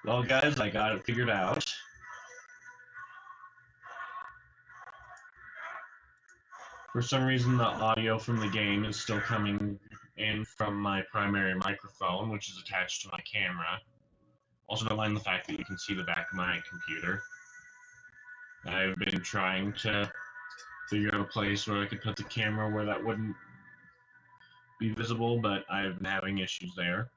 Well, guys, I got it figured out. For some reason, the audio from the game is still coming in from my primary microphone, which is attached to my camera. Also, don't mind the fact that you can see the back of my computer. I've been trying to figure out a place where I could put the camera where that wouldn't be visible, but I've been having issues there.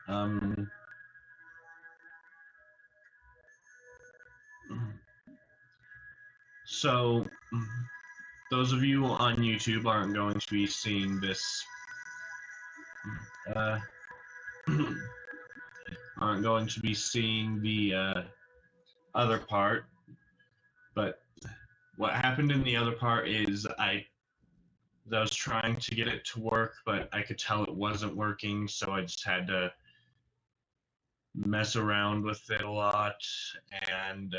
Um, so, those of you on YouTube aren't going to be seeing this. Uh, aren't going to be seeing the other part, but what happened in the other part is I was trying to get it to work, but I could tell it wasn't working, so I just had to mess around with it a lot, and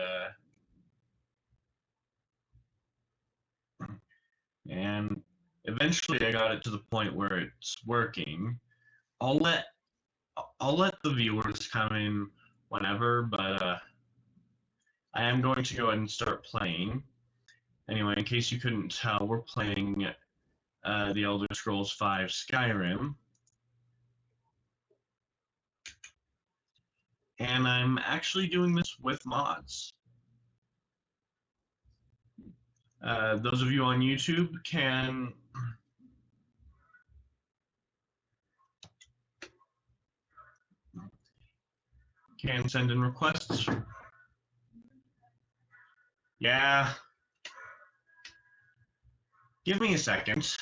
eventually I got it to the point where it's working. I'll let I'll let the viewers come in whenever, but I am going to go ahead and start playing. Anyway, in case you couldn't tell, we're playing the Elder Scrolls V Skyrim, and I'm actually doing this with mods. Those of you on YouTube can send in requests. Yeah, give me a second.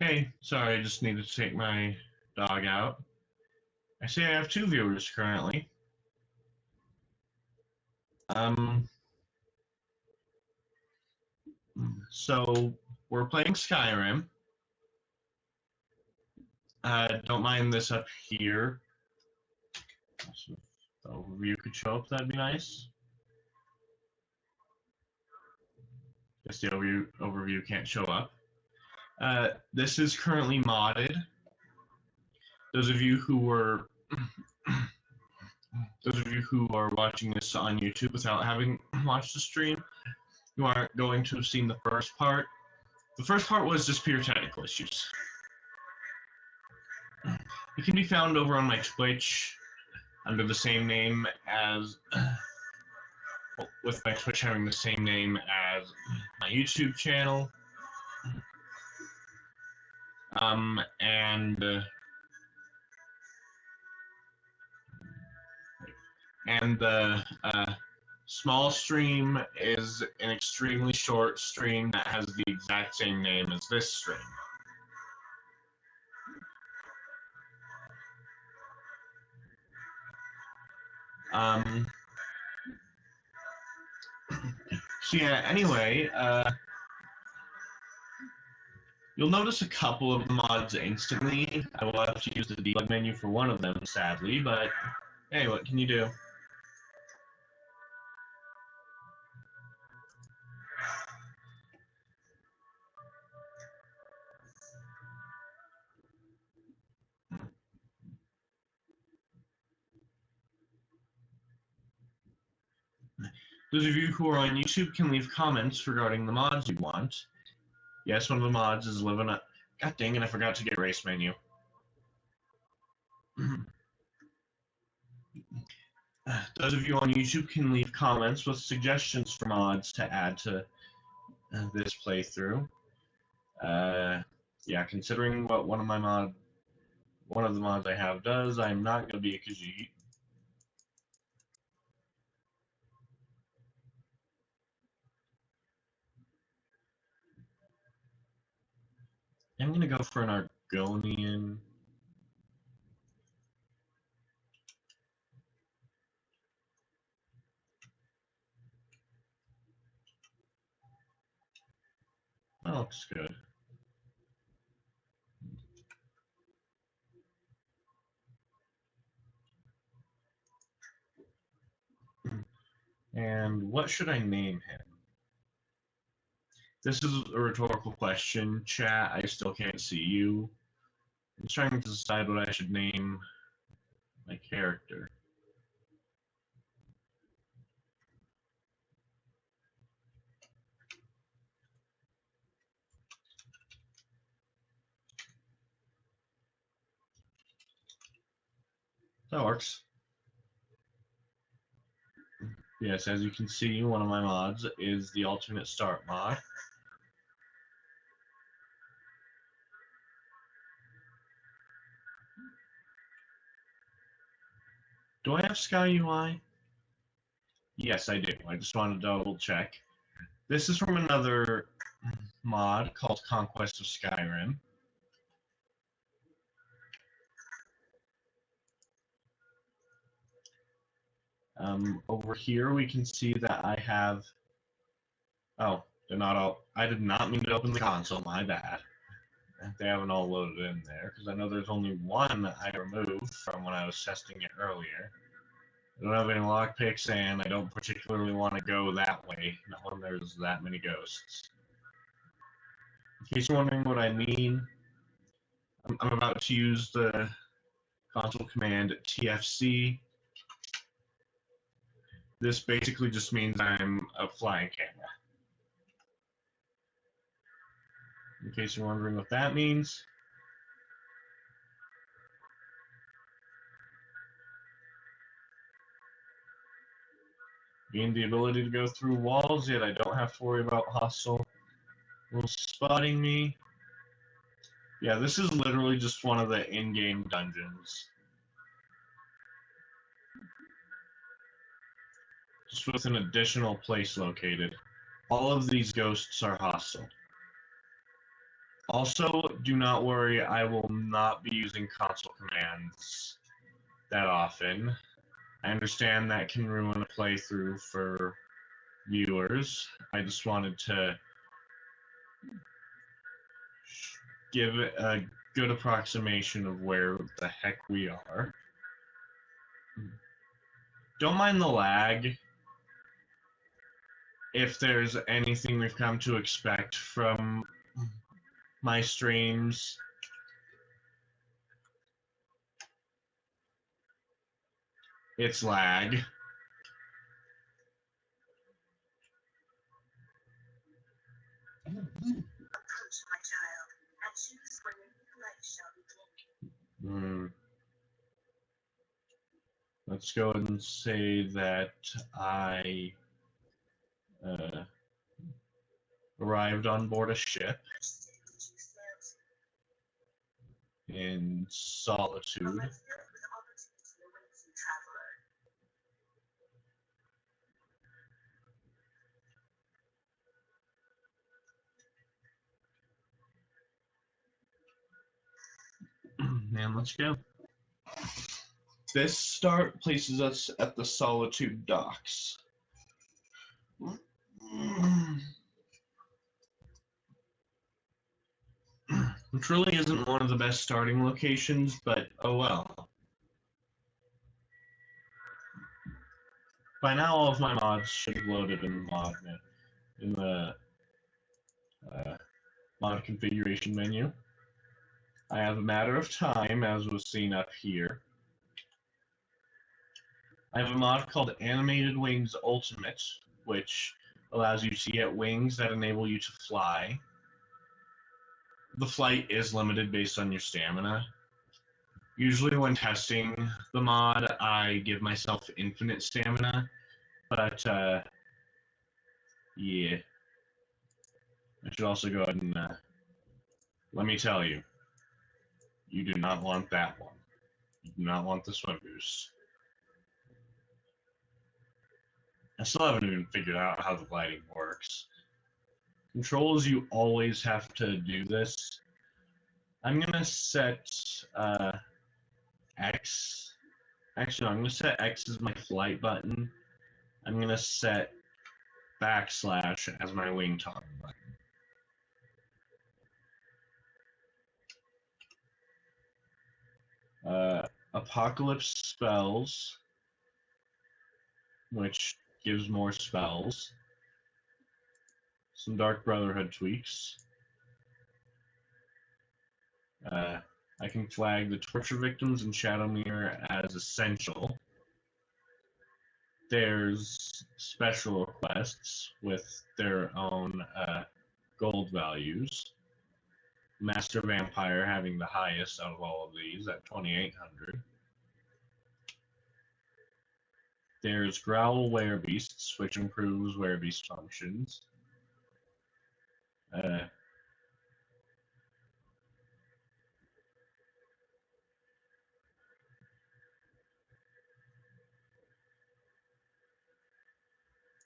Hey, sorry, I just needed to take my dog out. I see I have two viewers currently. Um, so we're playing Skyrim. Don't mind this up here. So if the overview could show up, that'd be nice. Guess the overview can't show up. This is currently modded. Those of you who were those of you who are watching this on YouTube without having watched the stream, you aren't going to have seen the first part. The first part was just pure technical issues. It can be found over on my Twitch under the same name as, with my Twitch having the same name as my YouTube channel. And the small stream is an extremely short stream that has the exact same name as this stream. So yeah, anyway, you'll notice a couple of the mods instantly. I will have to use the debug menu for one of them, sadly, but hey, what can you do? Those of you who are on YouTube can leave comments regarding the mods you want. Yes, one of the mods is living up. God dang it, I forgot to get race menu. Those of you on YouTube can leave comments with suggestions for mods to add to this playthrough. Yeah, considering what one of the mods I have does, I'm not going to be a Khajiit. I'm going to go for an Argonian. That looks good. And what should I name him? This is a rhetorical question, chat. I still can't see you. I'm trying to decide what I should name my character. That works. Yes, as you can see, one of my mods is the alternate start mod. Do I have Sky UI? Yes, I do. I just wanted to double check. This is from another mod called Conquest of Skyrim. Over here we can see that I have. Oh, they're not all. I did not mean to open the console. My bad. They haven't all loaded in there because I know there's only one that I removed from when I was testing it earlier. I don't have any lockpicks, and I don't particularly want to go that way, not when there's that many ghosts. In case you're wondering what I mean, I'm about to use the console command TFC. This basically just means I'm a flying camera. In case you're wondering what that means. Gain the ability to go through walls, yet I don't have to worry about hostile spotting me. Yeah, this is literally just one of the in-game dungeons. Just with an additional place located. All of these ghosts are hostile. Also, do not worry, I will not be using console commands that often. I understand that can ruin a playthrough for viewers. I just wanted to give a good approximation of where the heck we are. Don't mind the lag. If there's anything we've come to expect from my streams, it's lag. Let's go ahead and say that I arrived on board a ship in solitude. And let's go. This start places us at the Solitude docks. Which really isn't one of the best starting locations, but oh well. By now, all of my mods should have loaded in the mod configuration menu. I have a matter of time, as was seen up here. I have a mod called Animated Wings Ultimate, which allows you to get wings that enable you to fly. The flight is limited based on your stamina. Usually when testing the mod, I give myself infinite stamina, but yeah. I should also go ahead and let me tell you, you do not want that one. You do not want the swim boost. I still haven't even figured out how the gliding works. Controls, you always have to do this. I'm gonna set X. Actually, no, I'm gonna set X as my flight button. I'm gonna set backslash as my wing toggle button. Apocalypse spells, which gives more spells. Some Dark Brotherhood tweaks. I can flag the torture victims and Shadow Mirror as essential. There's special requests with their own gold values. Master Vampire having the highest out of all of these at 2,800. There's Growl Werebeasts, which improves Werebeast functions. I'm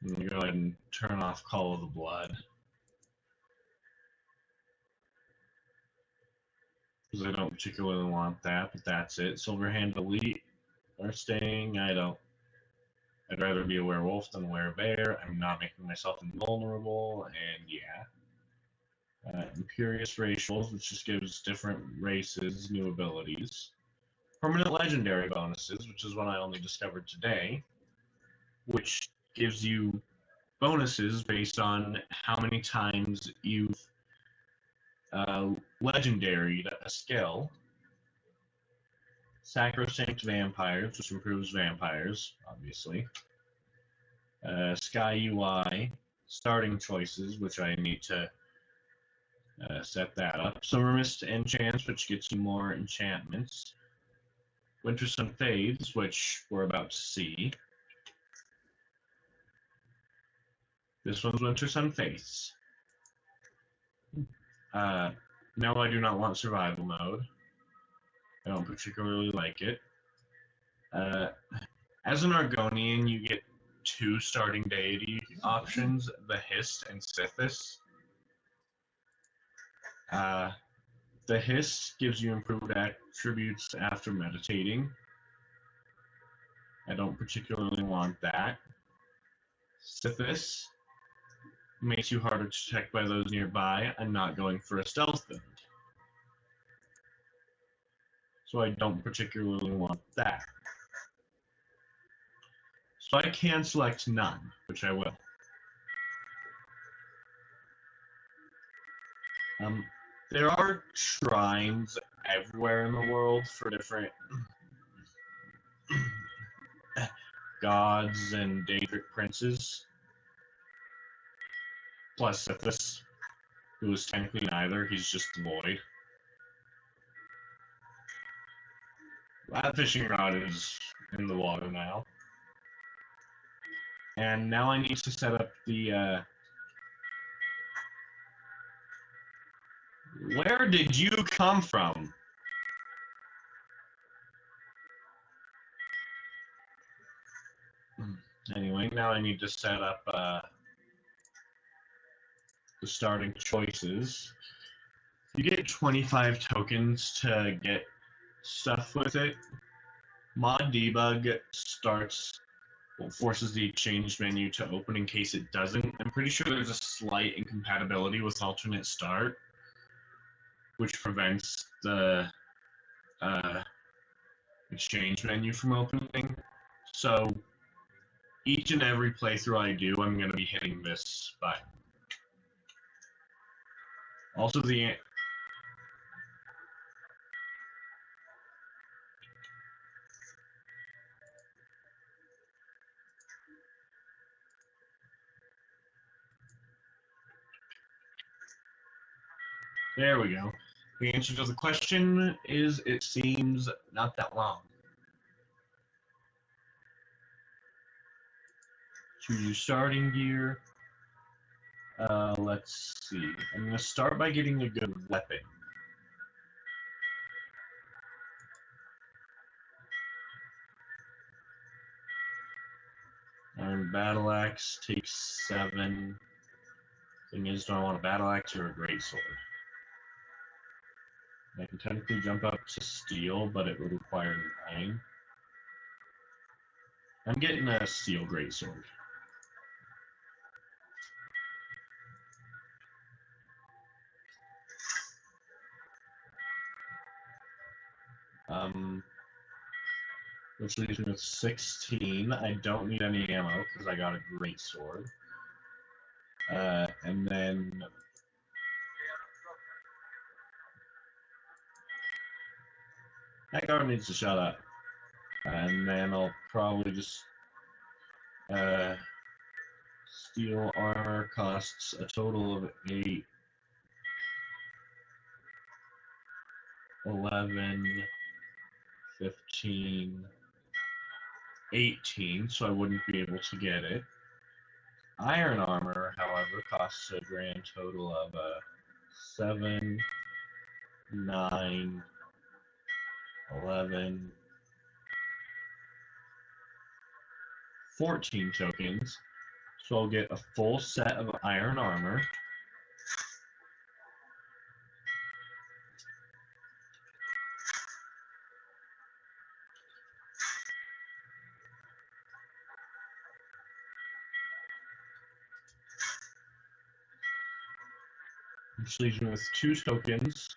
going to go ahead and turn off Call of the Blood, because I don't particularly want that, but that's it. Silverhand Elite are staying. I'd rather be a werewolf than a werebear. I'm not making myself invulnerable, and yeah. Imperious Racials, which just gives different races new abilities. Permanent Legendary bonuses, which is one I only discovered today, which gives you bonuses based on how many times you've legendaried a skill. Sacrosanct Vampires, which improves vampires, obviously. Sky UI, starting choices, which I need to set that up. Summer Mist Enchants, which gets you more enchantments. Winter Sun Fades, which we're about to see. This one's Winter Sun Fades. No, I do not want survival mode. I don't particularly like it. As an Argonian, you get two starting deity options, the Hist and Sithis. Uh, the hiss gives you improved attributes after meditating. I don't particularly want that. Sithis makes you harder to detect by those nearby. I'm not going for a stealth build, so I don't particularly want that. So I can select none, which I will. There are shrines everywhere in the world for different gods and Daedric princes, plus Sithis, who is technically neither, he's just void. That fishing rod is in the water now. And now I need to set up the, Where did you come from? Anyway, now I need to set up, the starting choices. You get 25 tokens to get stuff with it. Mod debug forces the exchange menu to open in case it doesn't. I'm pretty sure there's a slight incompatibility with alternate start, which prevents the exchange menu from opening. So each and every playthrough I do, I'm going to be hitting this button. Also, there we go. The answer to the question is it seems not that long. Choose your starting gear. Let's see. I'm going to start by getting a good weapon. Battle axe takes 7. Thing is, do I want a battle axe or a greatsword? I can technically jump up to steel, but it would require 9. I'm getting a steel greatsword. Which leaves me with 16. I don't need any ammo because I got a greatsword. And then that guard needs to shut up. And then I'll probably just steel armor costs a total of 8, 11, 15, 18, so I wouldn't be able to get it. Iron armor, however, costs a grand total of 7, 9, 11, 14 tokens. So I'll get a full set of iron armor. Which leaves me with 2 tokens.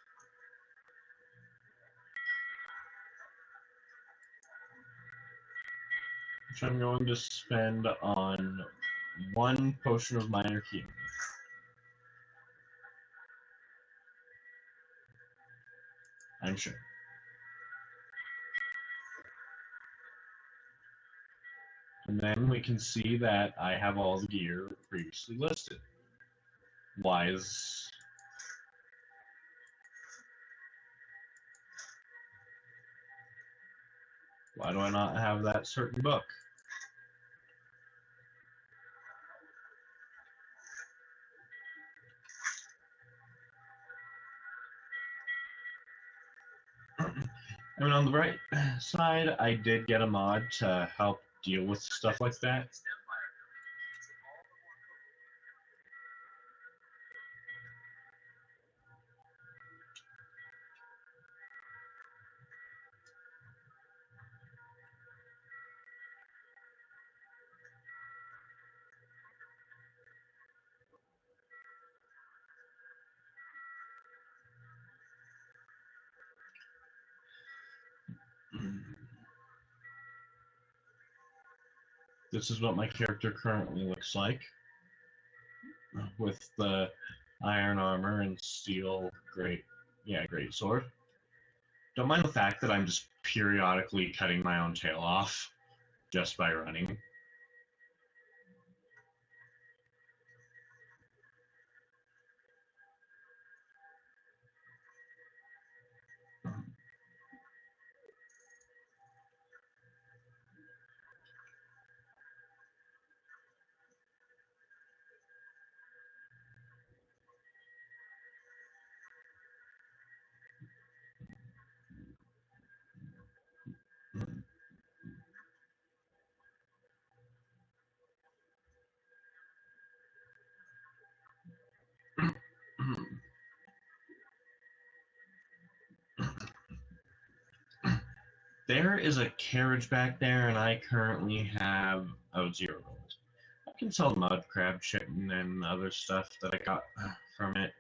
Which I'm going to spend on 1 potion of minor healing. I'm sure. And then we can see that I have all the gear previously listed. Why do I not have that certain book? I mean, on the right side, I did get a mod to help deal with stuff like that. this is what my character currently looks like, with the iron armor and steel great sword. Don't mind the fact that I'm just periodically cutting my own tail off just by running. There is a carriage back there, and I currently have 0 gold. I can sell mud crab chicken and other stuff that I got from it.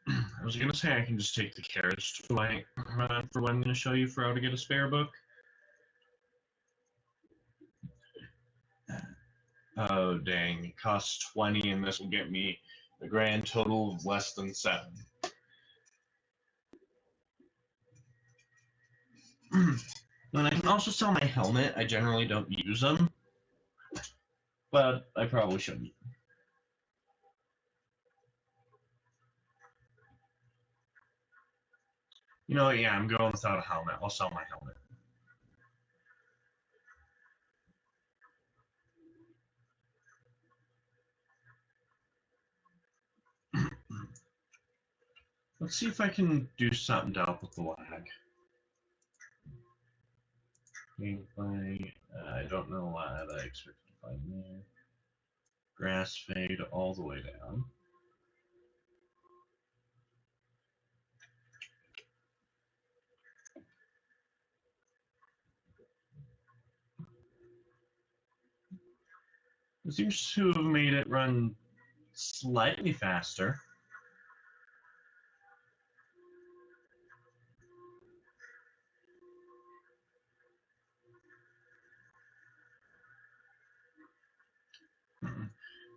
I was gonna say I can just take the carriage to my for what I'm gonna show you for how to get a spare book. Oh dang, it costs 20 and this will get me a grand total of less than 7. And I can also sell my helmet. I generally don't use them, but I probably shouldn't. You know what, yeah, I'm going without a helmet. I'll sell my helmet. Let's see if I can do something to help with the lag. Gameplay, I don't know what I expected to find there. Grass fade all the way down. It seems to have made it run slightly faster.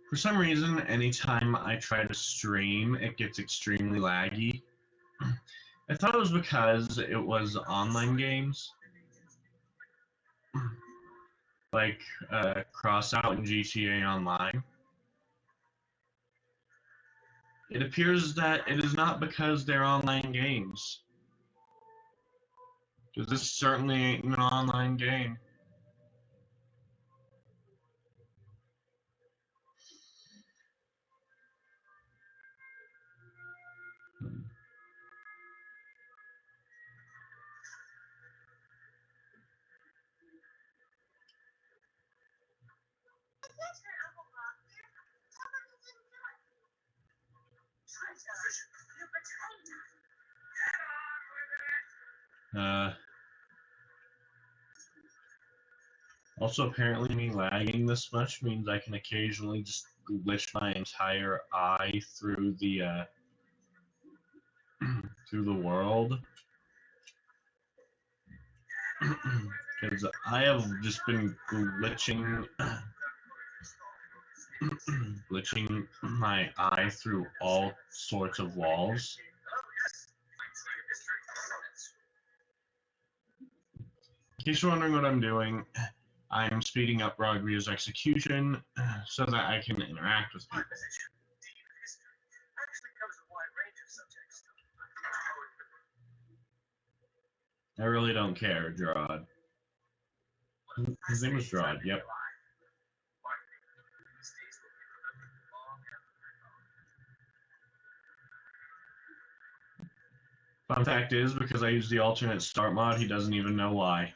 For some reason, anytime I try to stream, it gets extremely laggy. I thought it was because it was online games, like Crossout and GTA Online. It appears that it is not because they're online games, because this certainly ain't an online game. Also, apparently me lagging this much means I can occasionally just glitch my entire eye through the through the world. Because I have just been glitching glitching my eye through all sorts of walls. In case you're wondering what I'm doing, I'm speeding up Rodriguez's execution so that I can interact with people. I really don't care, Gerard. His name was Gerard, yep. Fun fact is, because I use the alternate start mod, he doesn't even know why.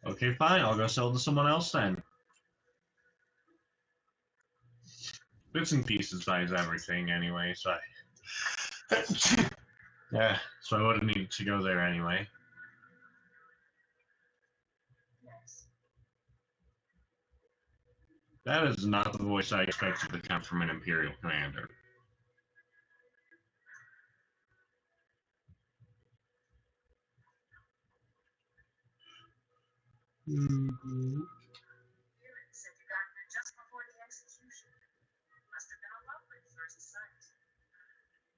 Okay, fine, I'll go sell to someone else then. Bits and pieces buys everything anyway, so Yeah, so I would have needed to go there anyway. That is not the voice I expected to come from an Imperial commander. Mm-hmm.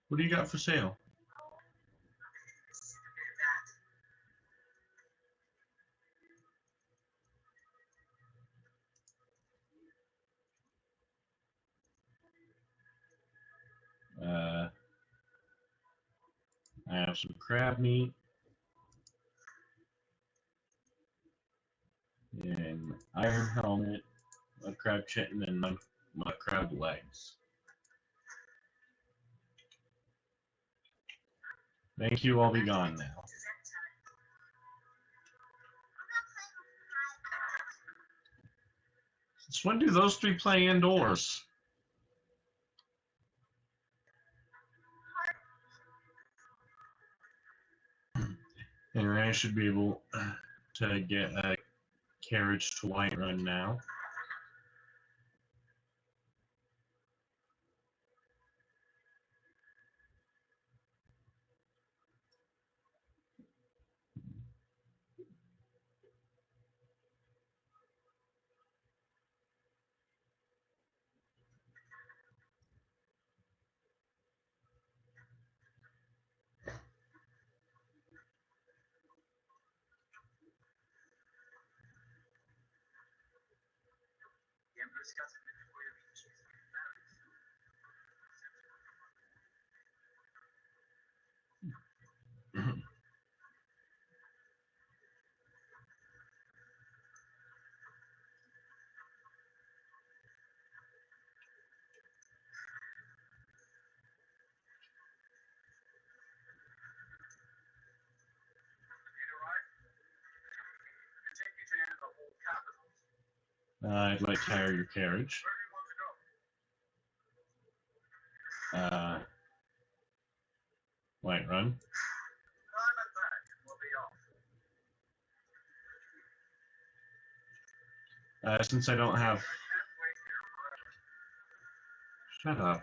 What do you got for sale? I have some crab meat and iron helmet, a crab chitin, and my crab legs. Thank you, I'll be gone now. Since when do those three play indoors? Anyway, I should be able to get a carriage to Whiterun now. I'd like to hire your carriage. Whiterun. Since I don't have... Shut up.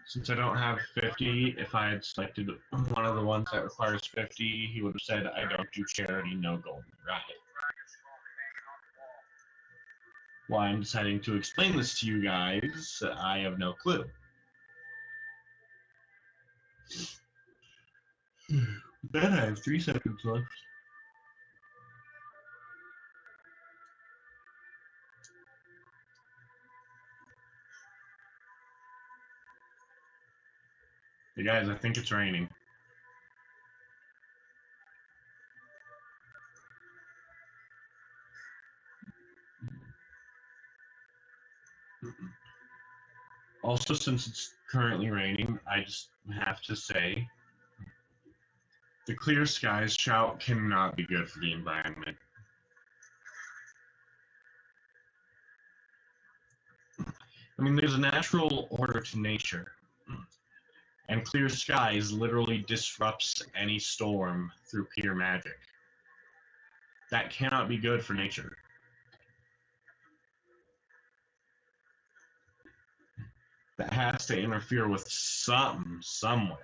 Since I don't have 50, if I had selected one of the ones that requires 50, he would have said, I don't do charity, no golden right. Why I'm deciding to explain this to you guys, I have no clue. Then I have 3 seconds left. Hey guys, I think it's raining. Also, since it's currently raining, I just have to say, the clear skies shout cannot be good for the environment. I mean, there's a natural order to nature, and clear skies literally disrupts any storm through pure magic. That cannot be good for nature. That has to interfere with something somewhere.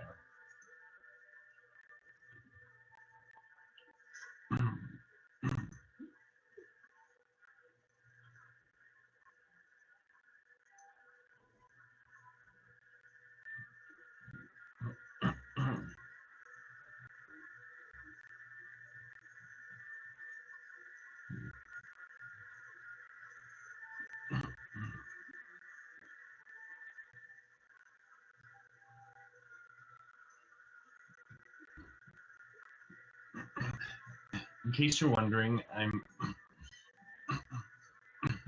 In case you're wondering, I'm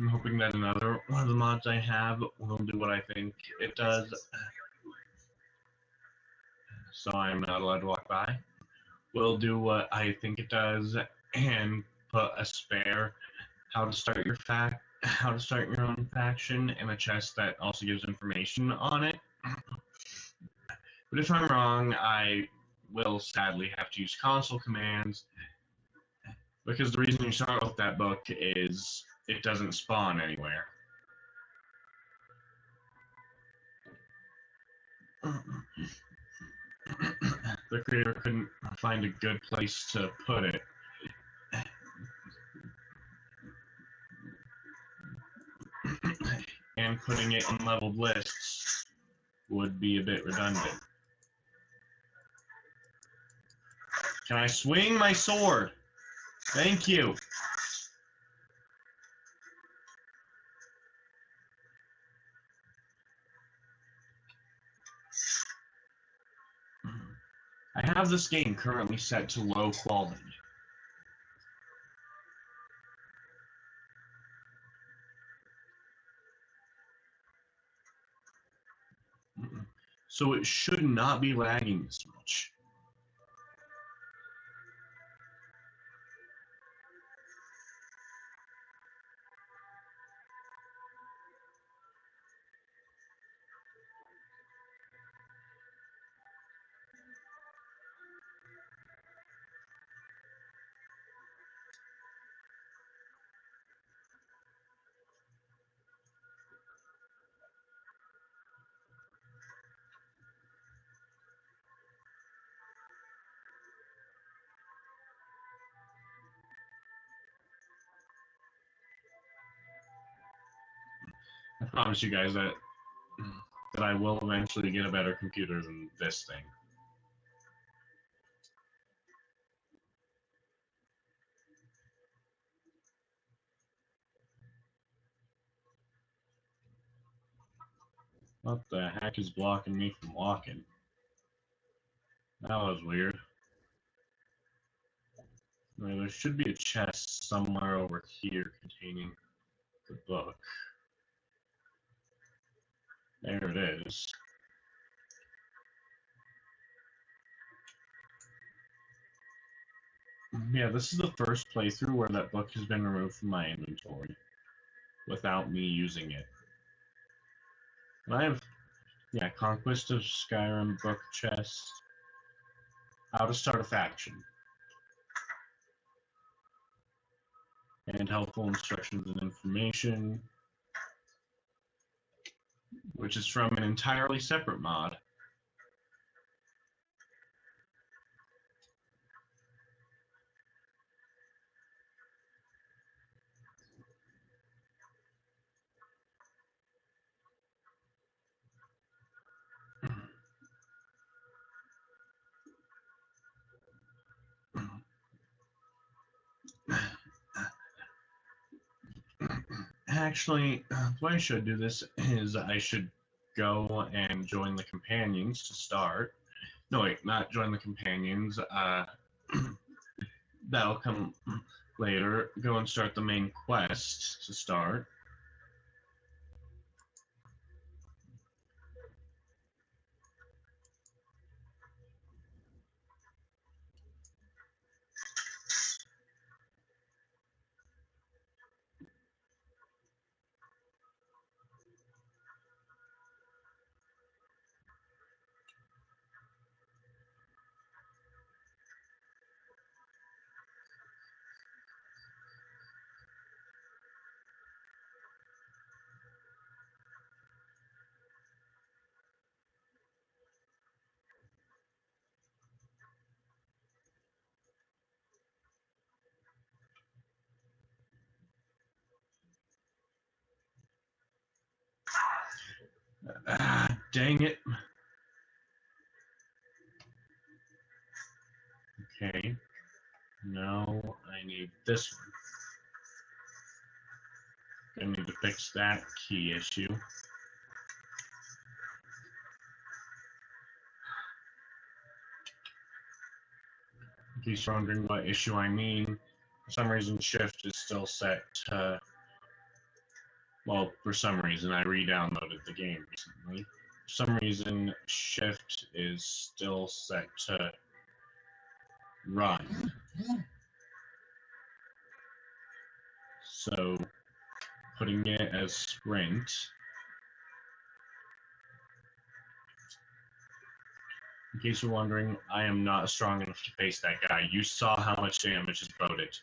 hoping that another one of the mods I have will do what I think it does. So I'm not allowed to walk by. Will do what I think it does and put a spare how to start your own faction in a chest that also gives information on it. But if I'm wrong, I will sadly have to use console commands, because the reason you start with that book is it doesn't spawn anywhere. The creator couldn't find a good place to put it. And putting it in leveled lists would be a bit redundant. Can I swing my sword? Thank you. I have this game currently set to low quality. So it should not be lagging this much. I promise you guys that I will eventually get a better computer than this thing. What the heck is blocking me from walking? That was weird. There should be a chest somewhere over here containing the book. There it is. Yeah, this is the first playthrough where that book has been removed from my inventory without me using it. And I have, yeah, Conquest of Skyrim book chest. How to start a faction. And helpful instructions and information, which is from an entirely separate mod. Actually, the way I should do this is I should go and join the companions to start. No, wait, not join the companions. That'll come later. Go and start the main quest to start. Dang it. Okay. No, I need this one. I need to fix that key issue. In case you're wondering what issue I mean, for some reason Shift is still set to, well, for some reason I re-downloaded the game recently. For some reason Shift is still set to run. So putting it as sprint In case you're wondering, I am not strong enough to face that guy. You saw how much damage his bow did.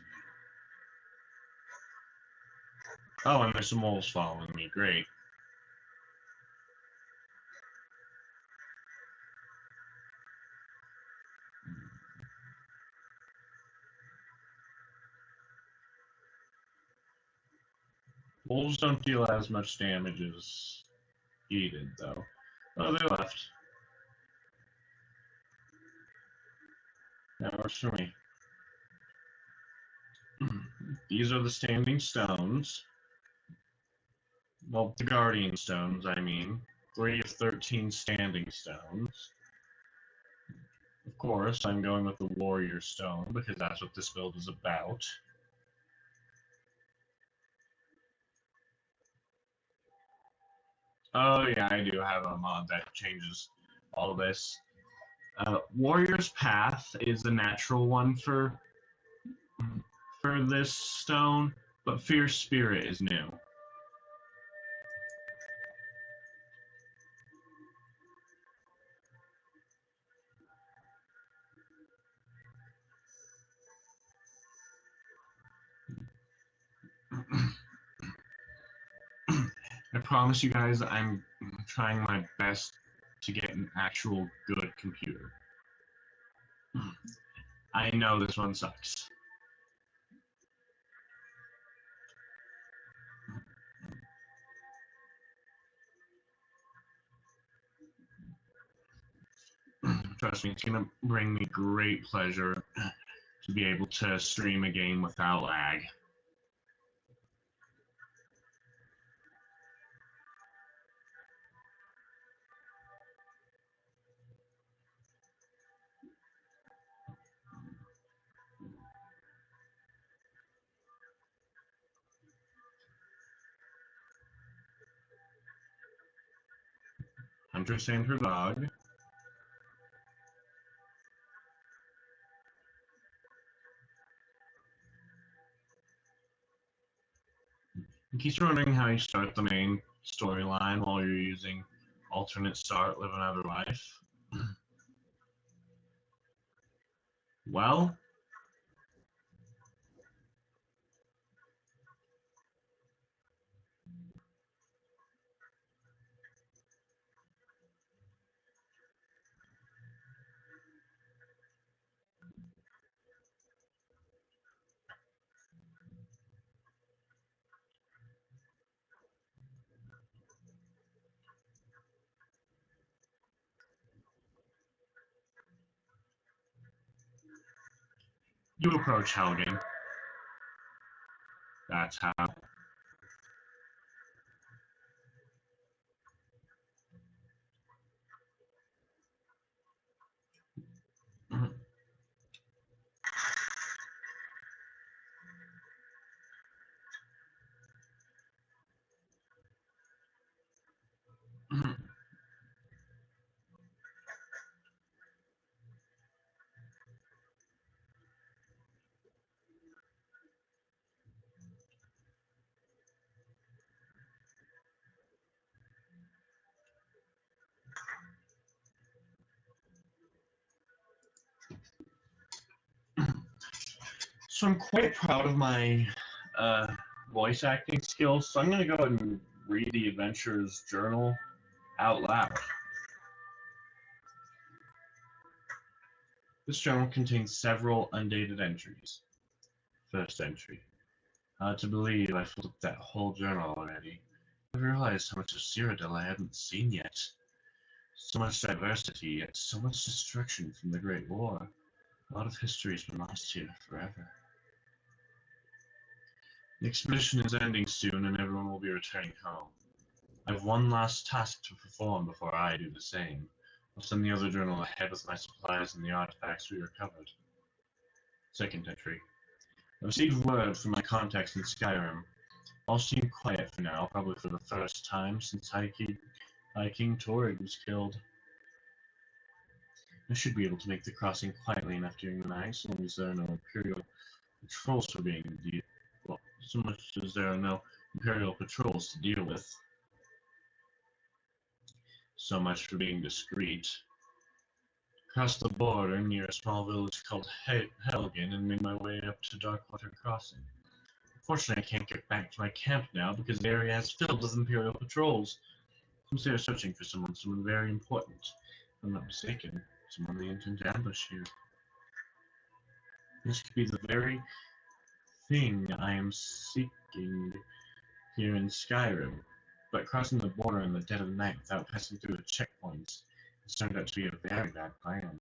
Oh, and there's some wolves following me. Great. Wolves don't deal as much damage as he did, though. Oh, they left. That works for me. These are the standing stones. Well, the guardian stones, I mean. 3 of 13 standing stones. Of course, I'm going with the warrior stone, because that's what this build is about. Oh yeah, I do have a mod that changes all of this. Warrior's Path is the natural one for this stone, but Fierce Spirit is new. I promise you guys, I'm trying my best to get an actual good computer. I know this one sucks. Trust me, it's gonna bring me great pleasure to be able to stream a game without lag. Huntress and her dog. In case you're wondering how you start the main storyline while you're using alternate start, live another life, well, you approach Helgen. That's how. So I'm quite proud of my uh, voice acting skills, so I'm going to go ahead and read the adventurer's journal out loud. This journal contains several undated entries. First entry. Hard to believe I filled up that whole journal already. I realized how much of Cyrodiil I hadn't seen yet. So much diversity, yet so much destruction from the Great War. A lot of history has been lost here forever. The expedition is ending soon, and everyone will be returning home. I have one last task to perform before I do the same. I'll send the other journal ahead with my supplies and the artifacts we recovered. Second entry. I received word from my contacts in Skyrim. All seem quiet for now, probably for the first time since High King Torrid was killed. I should be able to make the crossing quietly enough during the night, so long as there are no Imperial patrols for being well, so much as there are no Imperial patrols to deal with. So much for being discreet. Crossed the border near a small village called Helgen and made my way up to Darkwater Crossing. Fortunately, I can't get back to my camp now because the area has filled with Imperial patrols. Since they are searching for someone very important. If I'm not mistaken, someone they intend to ambush here. This could be the very thing I am seeking here in Skyrim, but crossing the border in the dead of night without passing through the checkpoints has turned out to be a very bad plan.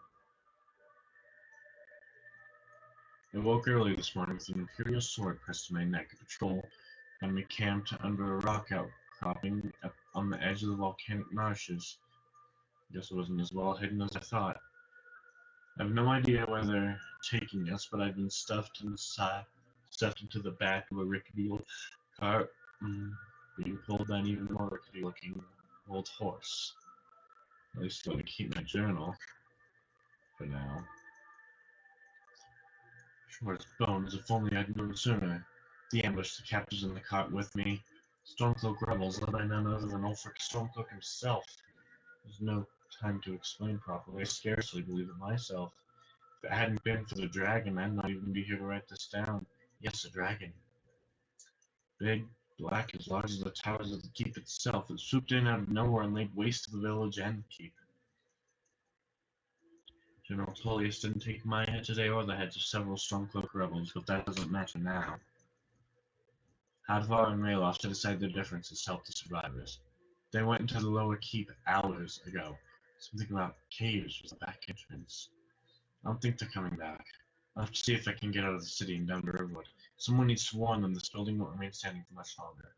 I woke early this morning with an Imperial sword pressed to my neck. A patrol found me camped under a rock outcropping up on the edge of the volcanic marshes. Guess it wasn't as well hidden as I thought. I have no idea where they're taking us, but I've been stuffed into the back of a rickety old cart, being pulled by an even more rickety-looking old horse. At least let me keep my journal for now. Sure as bones, if only I'd known sooner. The ambush, the captives in the cart with me. Stormcloak rebels, led by none other than Ulfric Stormcloak himself. There's no time to explain properly. I scarcely believe it myself. If it hadn't been for the dragon, I'd not even be here to write this down. Yes, a dragon. Big, black, as large as the towers of the keep itself. It swooped in out of nowhere and laid waste to the village and the keep. General Tullius didn't take my head today or the heads of several Stormcloak rebels, but that doesn't matter now. Hadvar and Ralof to decide their differences helped the survivors. They went into the lower keep hours ago. Something about caves was the back entrance. I don't think they're coming back. I'll have to see if I can get out of the city and down to Riverwood. Someone needs to warn them this building won't remain standing for much longer.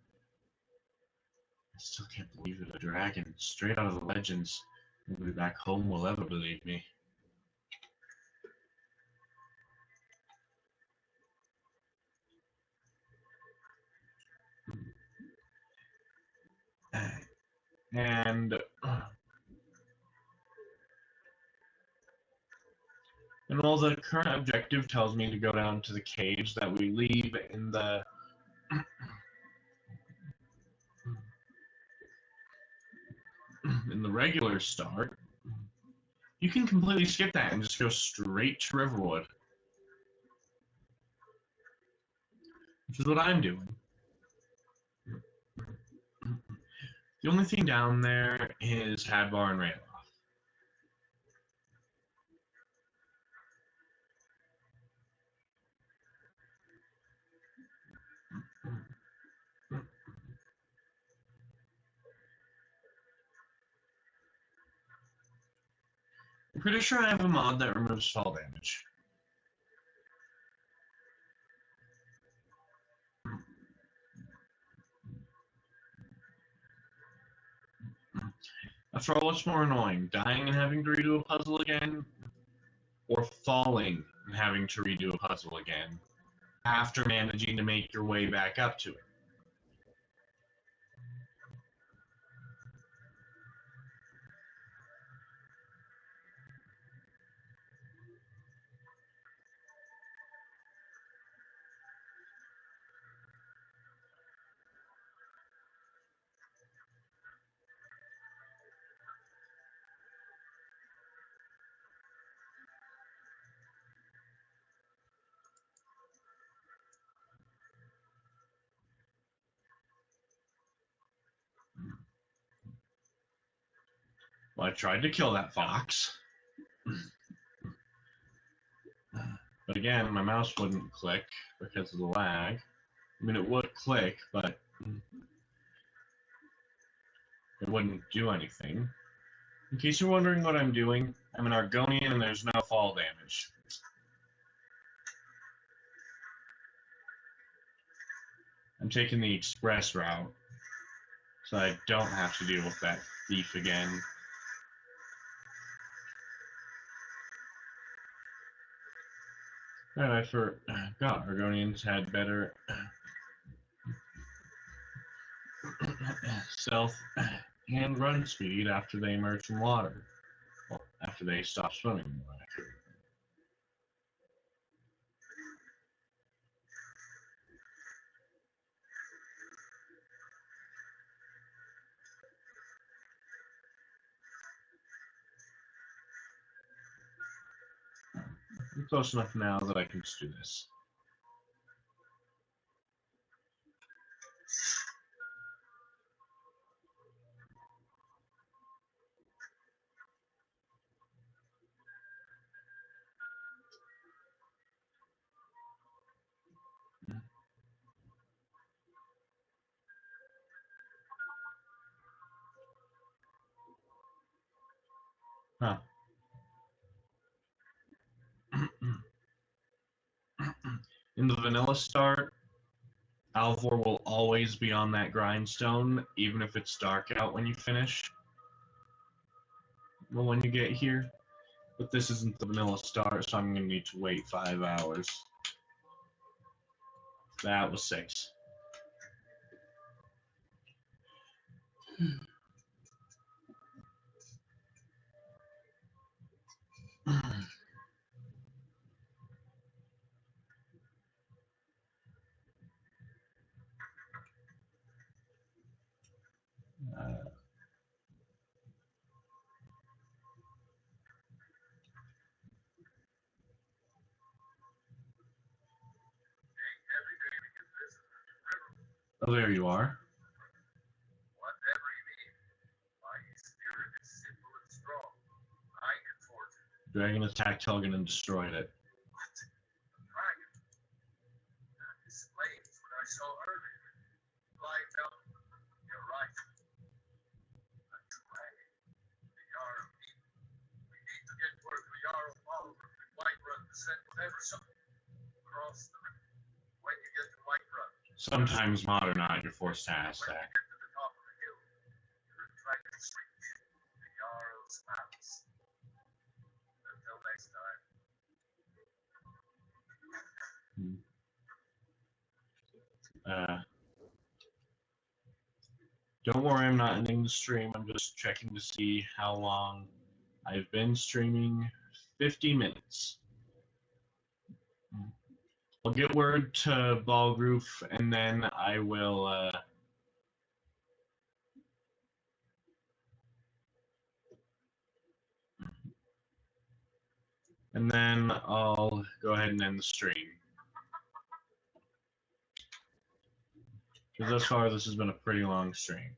I still can't believe it. A dragon, straight out of the legends. Nobody back home will ever believe me. And while the current objective tells me to go down to the caves that we leave in the regular start, you can completely skip that and just go straight to Riverwood, which is what I'm doing. The only thing down there is Hadvar and Ralof. I'm pretty sure I have a mod that removes fall damage. After all, what's more annoying, dying and having to redo a puzzle again, or falling and having to redo a puzzle again after managing to make your way back up to it? Well, I tried to kill that fox, but again, my mouse wouldn't click because of the lag. I mean, it would click, but it wouldn't do anything. In case you're wondering what I'm doing, I'm an Argonian and there's no fall damage. I'm taking the express route, so I don't have to deal with that thief again. I forgot Argonians had better stealth and run speed after they emerge from water. Well, after they stop swimming, more accurately. close enough now that I can just do this. Huh. In the vanilla start, Alvor will always be on that grindstone, even if it's dark out when you finish. Well, when you get here. But this isn't the vanilla start, so I'm going to need to wait 5 hours. That was 6. Oh, there you are. Whatever you need, my spirit is simple and strong. I can forge it. Dragon attacked Helgen and destroyed it. What? A dragon? That explains what I saw earlier. Flying down. You're right. A dragon. The Jarl of Eden. We need to get word to Jarl Oliver in Whiterun to send whatever something across the river. When you get to Whiterun. Sometimes modern art, you're forced to ask When you that. get to the top of the hill, you're in Dragon's Reach, the Jarl's Palace. Until next time. Don't worry, I'm not ending the stream. I'm just checking to see how long I've been streaming. 50 minutes. I'll get word to Balgroof, and then I will, and then I'll go ahead and end the stream. Because thus far, this has been a pretty long stream.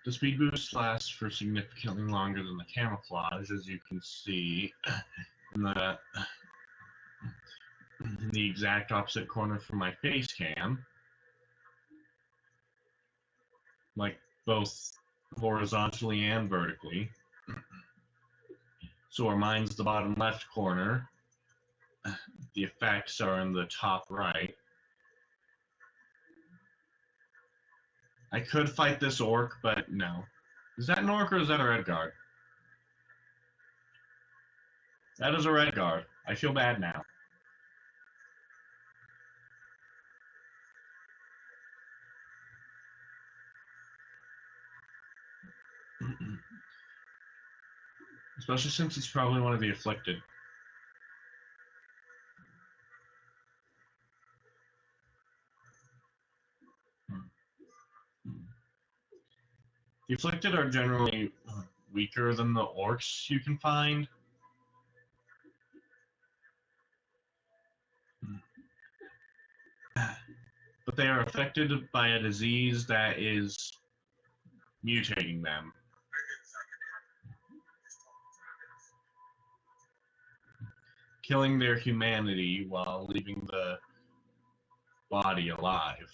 The speed boost lasts for significantly longer than the camouflage, as you can see in the exact opposite corner from my face cam. Like both horizontally and vertically. So where mine's the bottom left corner, the effects are in the top right. I could fight this orc, but no. Is that an orc or is that a red guard? That is a red guard. I feel bad now. Especially since it's probably one of the afflicted. The afflicted are generally weaker than the orcs you can find. But they are affected by a disease that is mutating them. Killing their humanity while leaving the body alive.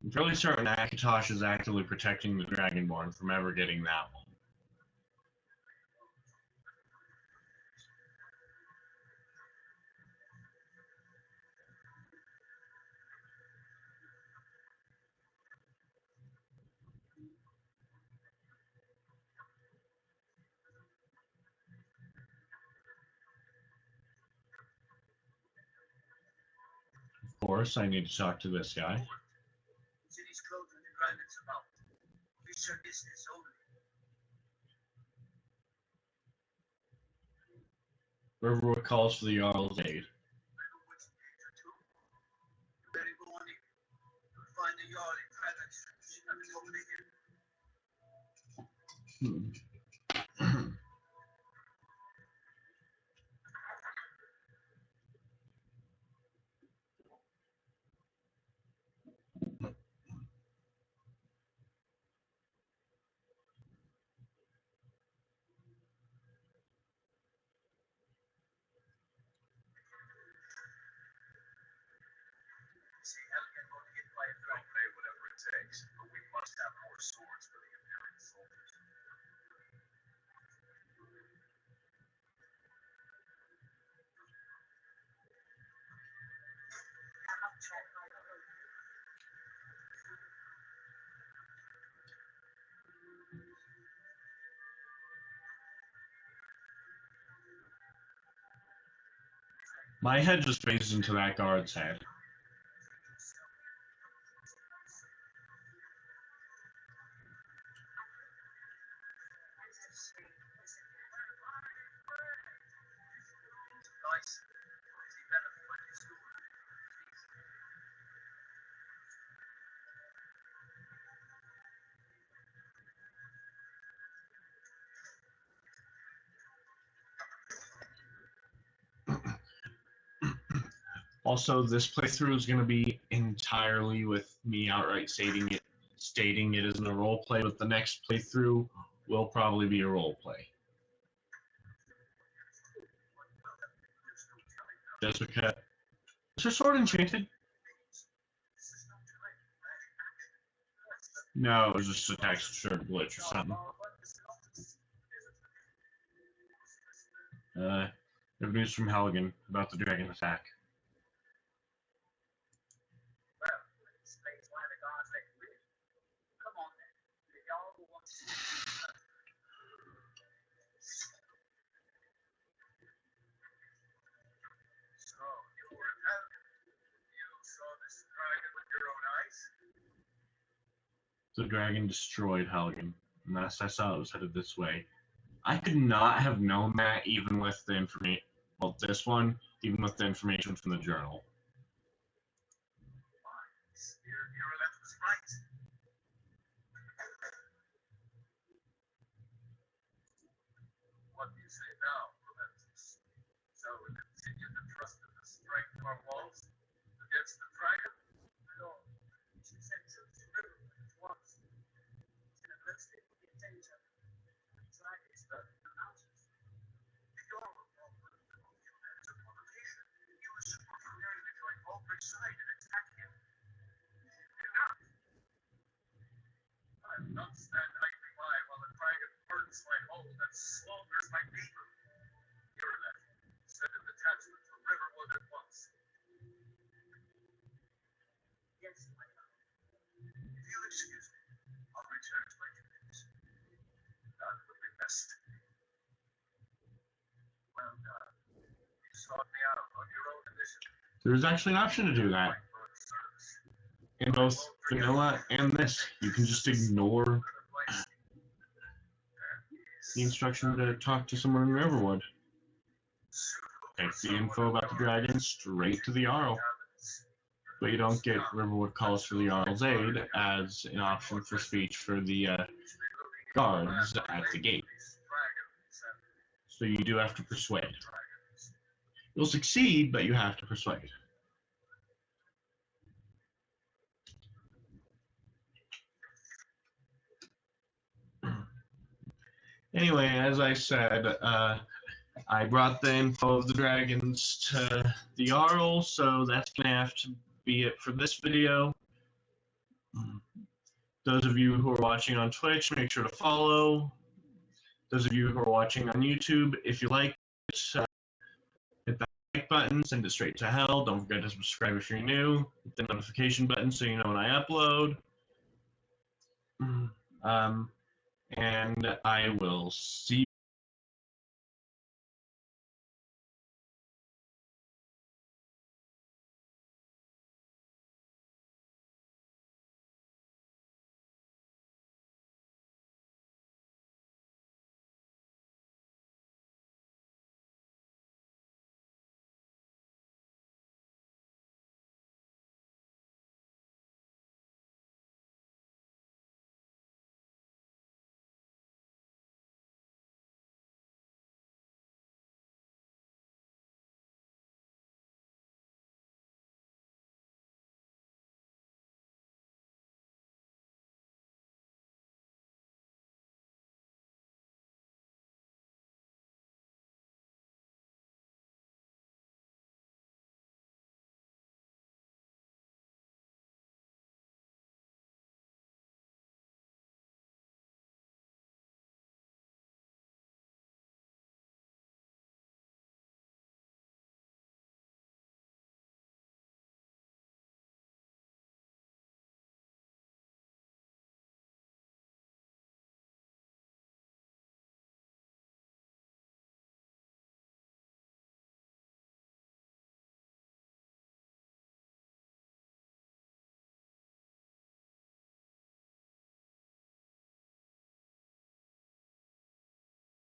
I'm fairly certain Akatosh is actively protecting the Dragonborn from ever getting that one. Of course, I need to talk to this guy. City's closed when the dragons about. We shall business only. Riverwood calls for the Jarl's aid. I know which danger to. You better go on in. You'll find the Jarl in private at the top of the hill. See, Helgen got hit by a dragon. I'll pay whatever it takes, but we must have more swords for the Imperial soldiers. My head just faces into that guard's head. Nice. Is he better for his school? Also, this playthrough is going to be entirely with me outright stating it isn't a role play, but the next playthrough will probably be a role play. Jessica, is her sword enchanted? No, it was just a texture glitch or something. We have news from Helgen about the dragon attack. Well, it explains why the gods let you in. Come on then. The Jarl will want to see you. So, you were in Helgen. You saw this dragon with your own eyes? The dragon destroyed Helgen, and last I saw it was headed this way. I could not have known that even with the information. Well, this one, even with the information from the journal. Your left was right. What do you say now, Prometheus? Shall we continue to trust in the strength of our walls against the dragon? No. She said choose the river at once. In a close state will be a danger. The dragon is stuck in the mountains. The Jarl will probably as a provocation. You should prepare to join Ulfric's side and attack him. Enough! I will not stand idly by while the dragon burns my home and slaughters my people. You're left. Send a detachment to Riverwood at once. Yes, my lord. If you'll excuse me, I'll return to my duties. That would be best. Well done. You sought me out on your own initiative. There's actually an option to do that. In both vanilla and this, you can just ignore the instruction to talk to someone in Riverwood. Take the info about the dragon straight to the Jarl. But you don't get Riverwood calls for the Jarl's aid as an option for speech for the guards at the gate. So you do have to persuade. You'll succeed, but you have to persuade. Anyway, as I said, I brought the info of the dragons to the Jarl, so that's going to have to be it for this video. Those of you who are watching on Twitch, make sure to follow. Those of you who are watching on YouTube, if you like it, hit that like button, send it straight to hell. Don't forget to subscribe if you're new. Hit the notification button so you know when I upload. And I will see